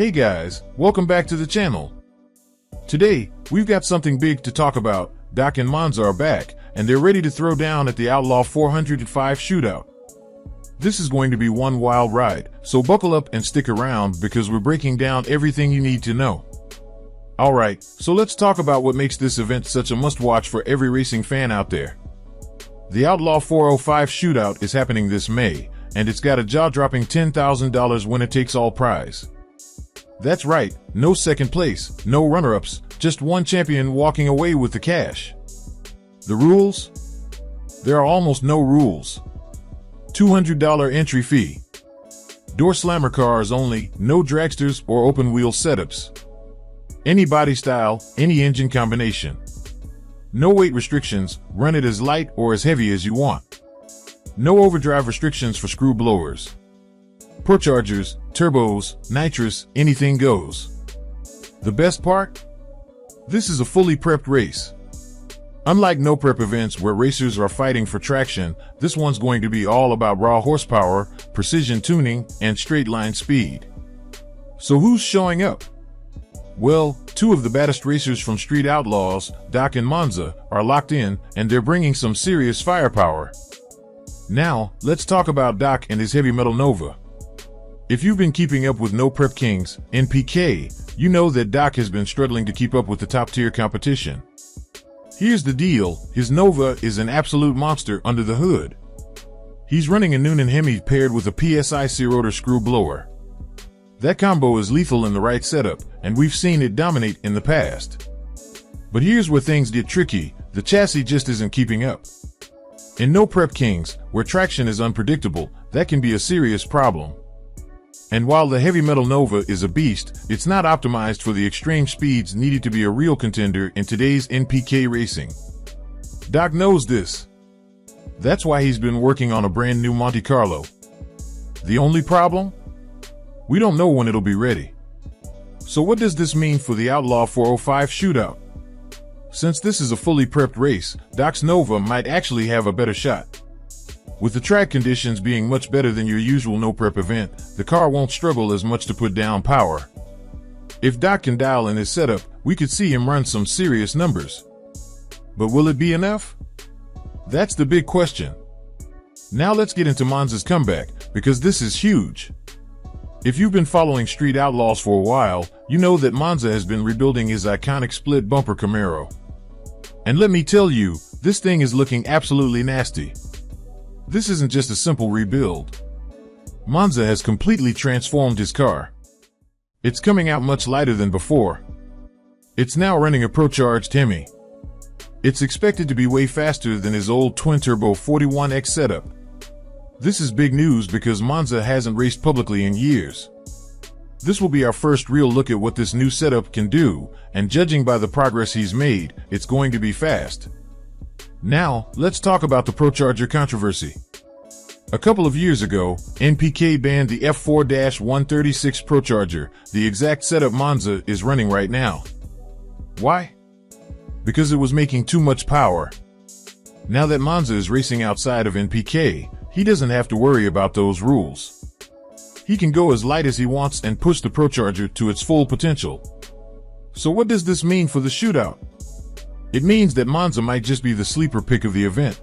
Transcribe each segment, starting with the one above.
Hey guys, welcome back to the channel. Today, we've got something big to talk about. Doc and Monza are back, and they're ready to throw down at the Outlaw 405 Shootout. This is going to be one wild ride, so buckle up and stick around because we're breaking down everything you need to know. Alright, so let's talk about what makes this event such a must-watch for every racing fan out there. The Outlaw 405 Shootout is happening this May, and it's got a jaw-dropping $10,000 winner-takes-all prize. That's right, no second place, no runner-ups, just one champion walking away with the cash. The rules? There are almost no rules. $200 entry fee. Door slammer cars only, no dragsters or open-wheel setups. Any body style, any engine combination. No weight restrictions, run it as light or as heavy as you want. No overdrive restrictions for screw blowers. ProChargers, turbos, nitrous, anything goes. The best part? This is a fully prepped race. Unlike no-prep events where racers are fighting for traction, this one's going to be all about raw horsepower, precision tuning, and straight-line speed. So who's showing up? Well, two of the baddest racers from Street Outlaws, Doc and Monza, are locked in, and they're bringing some serious firepower. Now, let's talk about Doc and his heavy metal Nova. If you've been keeping up with No Prep Kings, NPK, you know that Doc has been struggling to keep up with the top-tier competition. Here's the deal, his Nova is an absolute monster under the hood. He's running a Noonan Hemi paired with a PSI C-rotor screw blower. That combo is lethal in the right setup, and we've seen it dominate in the past. But here's where things get tricky, the chassis just isn't keeping up. In No Prep Kings, where traction is unpredictable, that can be a serious problem. And while the heavy metal Nova is a beast, it's not optimized for the extreme speeds needed to be a real contender in today's NPK racing. Doc knows this. That's why he's been working on a brand new Monte Carlo. The only problem? We don't know when it'll be ready. So what does this mean for the Outlaw 405 Shootout? Since this is a fully prepped race, Doc's Nova might actually have a better shot. With the track conditions being much better than your usual no-prep event, the car won't struggle as much to put down power. If Doc can dial in his setup, we could see him run some serious numbers. But will it be enough? That's the big question. Now let's get into Monza's comeback, because this is huge. If you've been following Street Outlaws for a while, you know that Monza has been rebuilding his iconic split bumper Camaro. And let me tell you, this thing is looking absolutely nasty. This isn't just a simple rebuild. Monza has completely transformed his car. It's coming out much lighter than before. It's now running a ProCharged Hemi. It's expected to be way faster than his old twin-turbo 41X setup. This is big news because Monza hasn't raced publicly in years. This will be our first real look at what this new setup can do, and judging by the progress he's made, it's going to be fast. Now, let's talk about the ProCharger controversy. A couple of years ago, NPK banned the F4-136 ProCharger, the exact setup Monza is running right now. Why? Because it was making too much power. Now that Monza is racing outside of NPK, he doesn't have to worry about those rules. He can go as light as he wants and push the ProCharger to its full potential. So what does this mean for the shootout? It means that Monza might just be the sleeper pick of the event.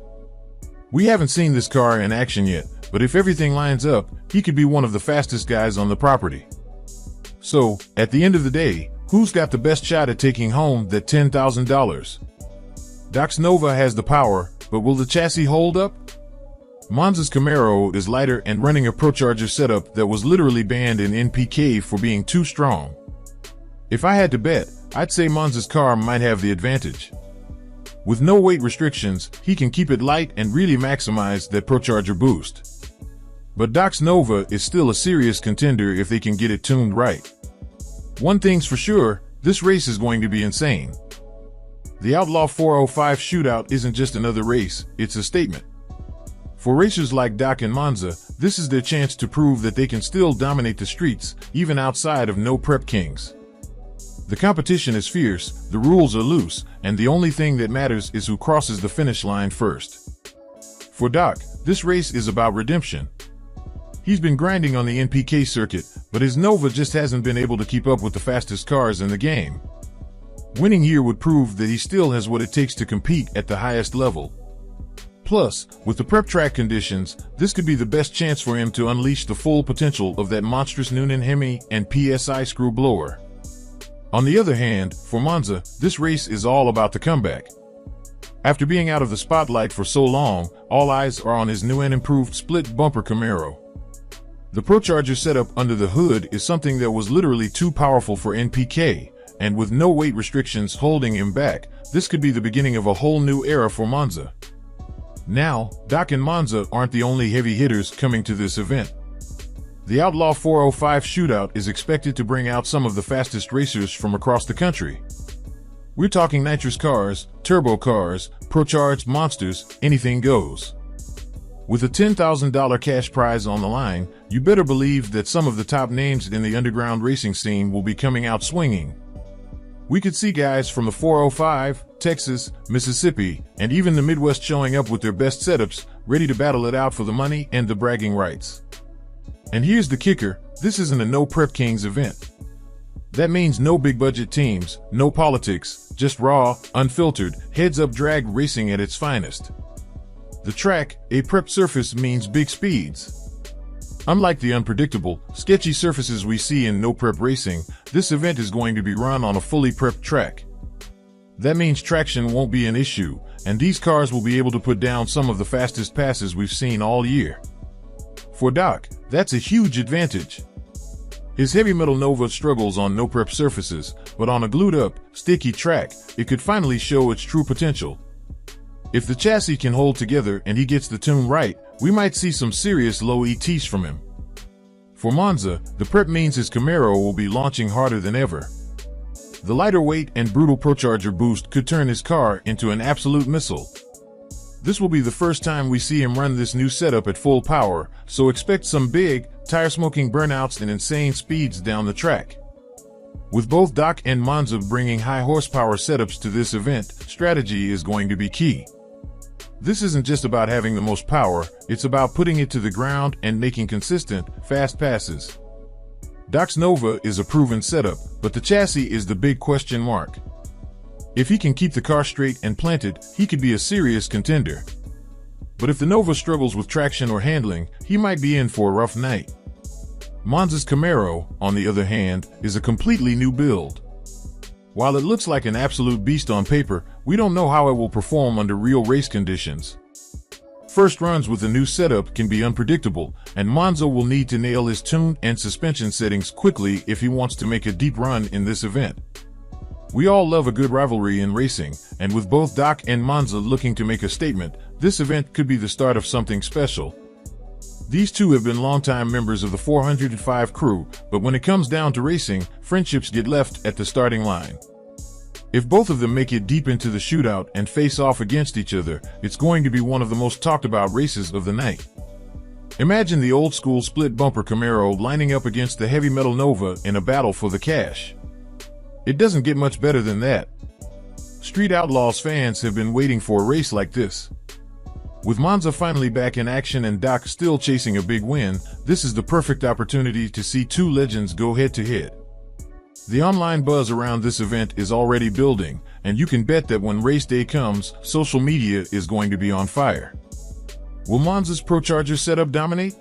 We haven't seen this car in action yet, but if everything lines up, he could be one of the fastest guys on the property. So, at the end of the day, who's got the best shot at taking home that $10,000? Doc's Nova has the power, but will the chassis hold up? Monza's Camaro is lighter and running a ProCharger setup that was literally banned in NPK for being too strong. If I had to bet, I'd say Monza's car might have the advantage. With no weight restrictions, he can keep it light and really maximize that ProCharger boost. But Doc's Nova is still a serious contender if they can get it tuned right. One thing's for sure, this race is going to be insane. The Outlaw 405 Shootout isn't just another race, it's a statement. For racers like Doc and Monza, this is their chance to prove that they can still dominate the streets, even outside of No Prep Kings. The competition is fierce, the rules are loose, and the only thing that matters is who crosses the finish line first. For Doc, this race is about redemption. He's been grinding on the NPK circuit, but his Nova just hasn't been able to keep up with the fastest cars in the game. Winning here would prove that he still has what it takes to compete at the highest level. Plus, with the prep track conditions, this could be the best chance for him to unleash the full potential of that monstrous Noonan Hemi and PSI screw blower. On the other hand, for Monza, this race is all about the comeback. After being out of the spotlight for so long, all eyes are on his new and improved split bumper Camaro. The ProCharger setup under the hood is something that was literally too powerful for NPK, and with no weight restrictions holding him back, this could be the beginning of a whole new era for Monza. Now, Doc and Monza aren't the only heavy hitters coming to this event. The Outlaw 405 Shootout is expected to bring out some of the fastest racers from across the country. We're talking nitrous cars, turbo cars, ProCharged monsters, anything goes. With a $10,000 cash prize on the line, you better believe that some of the top names in the underground racing scene will be coming out swinging. We could see guys from the 405, Texas, Mississippi, and even the Midwest showing up with their best setups, ready to battle it out for the money and the bragging rights. And here's the kicker, this isn't a No Prep Kings event. That means no big budget teams, no politics, just raw, unfiltered, heads-up drag racing at its finest. The track, a prep surface, means big speeds. Unlike the unpredictable, sketchy surfaces we see in no-prep racing, this event is going to be run on a fully prepped track. That means traction won't be an issue, and these cars will be able to put down some of the fastest passes we've seen all year. For Doc, that's a huge advantage. His heavy metal Nova struggles on no-prep surfaces, but on a glued-up, sticky track, it could finally show its true potential. If the chassis can hold together and he gets the tune right, we might see some serious low ETs from him. For Monza, the prep means his Camaro will be launching harder than ever. The lighter weight and brutal ProCharger boost could turn his car into an absolute missile. This will be the first time we see him run this new setup at full power, so expect some big, tire-smoking burnouts and insane speeds down the track. With both Doc and Monza bringing high horsepower setups to this event, strategy is going to be key. This isn't just about having the most power, it's about putting it to the ground and making consistent, fast passes. Doc's Nova is a proven setup, but the chassis is the big question mark. If he can keep the car straight and planted, he could be a serious contender. But if the Nova struggles with traction or handling, he might be in for a rough night. Monza's Camaro, on the other hand, is a completely new build. While it looks like an absolute beast on paper, we don't know how it will perform under real race conditions. First runs with the new setup can be unpredictable, and Monza will need to nail his tune and suspension settings quickly if he wants to make a deep run in this event. We all love a good rivalry in racing, and with both Doc and Monza looking to make a statement, this event could be the start of something special. These two have been longtime members of the 405 crew, but when it comes down to racing, friendships get left at the starting line. If both of them make it deep into the shootout and face off against each other, it's going to be one of the most talked about races of the night. Imagine the old school split bumper Camaro lining up against the heavy metal Nova in a battle for the cash. It doesn't get much better than that. Street Outlaws fans have been waiting for a race like this. With Monza finally back in action and Doc still chasing a big win, this is the perfect opportunity to see two legends go head-to-head. The online buzz around this event is already building, and you can bet that when race day comes, social media is going to be on fire. Will Monza's ProCharger setup dominate?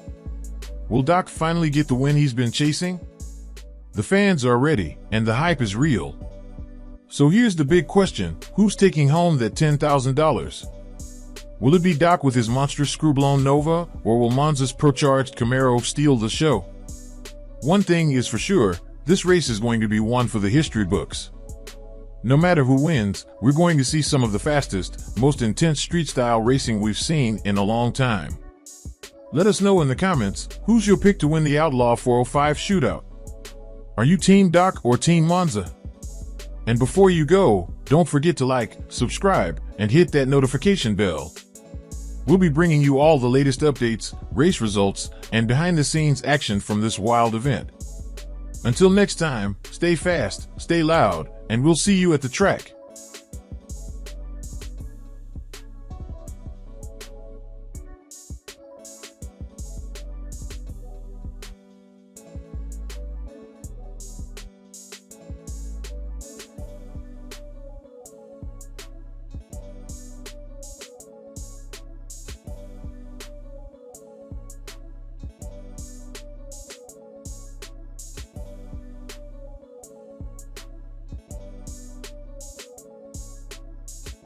Will Doc finally get the win he's been chasing? The fans are ready, and the hype is real. So here's the big question, who's taking home that $10,000? Will it be Doc with his monstrous screw-blown Nova, or will Monza's ProCharged Camaro steal the show? One thing is for sure, this race is going to be one for the history books. No matter who wins, we're going to see some of the fastest, most intense street-style racing we've seen in a long time. Let us know in the comments, who's your pick to win the Outlaw 405 Shootout? Are you Team Doc or Team Monza? And before you go, don't forget to like, subscribe, and hit that notification bell. We'll be bringing you all the latest updates, race results, and behind-the-scenes action from this wild event. Until next time, stay fast, stay loud, and we'll see you at the track.